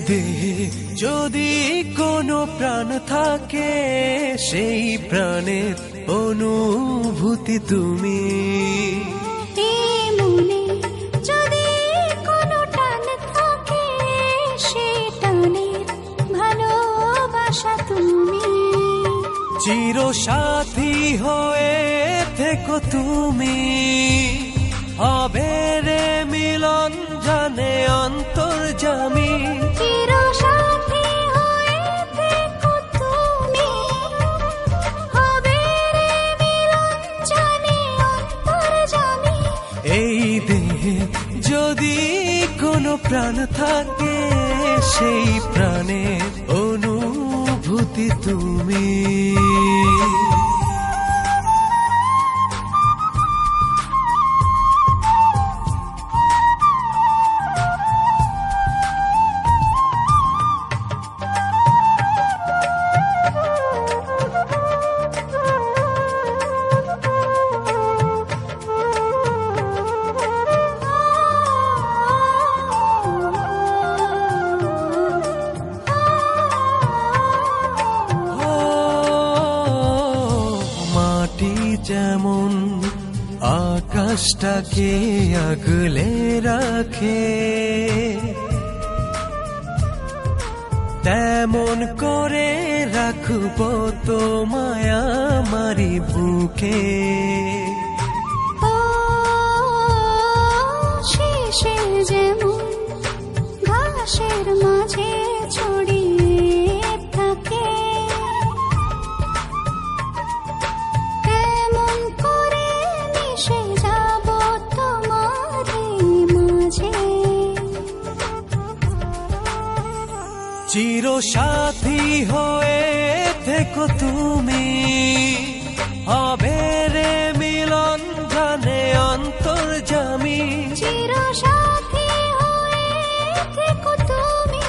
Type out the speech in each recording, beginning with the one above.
দেহে যদি কোনো প্রাণ থাকে, সেই প্রাণের অনুভূতি তুমি। এই মনে যদি কোনো টান থাকে, সেই টানের ভালোবাসা তুমি। চির সাথী হয়ে থেকো তুমি, হবে রে মিলন জানে অন্তর্যামী। চির সাথী হয়ে থেকো তুমি, হবে রে মিলন জানে অন্তর্যামী। এই দেহে যদি কোনো প্রাণ থাকে, সেই প্রাণের অনুভূতি তুমি। যেমন আকাশটাকে আগলে রাখে, তেমন করে রাখবো তোমায় আমারি বুকে। শেষে যেমন ঘাসের মাঝে ছড়িয়ে থাকে, তেমন করে মিশে যাব তোমারই মাঝে। চির সাথী হয়ে থেকো তুমি, হবে রে মিলন জানে অন্তর্যামী। চির সাথী হয়ে থেকো তুমি,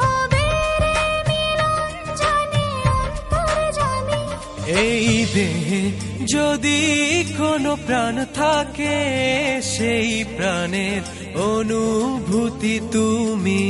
হবে রে মিলন জানে অন্তর্যামী। এই দেহে যদি কোনো প্রাণ থাকে, সেই প্রাণের অনুভূতি তুমি।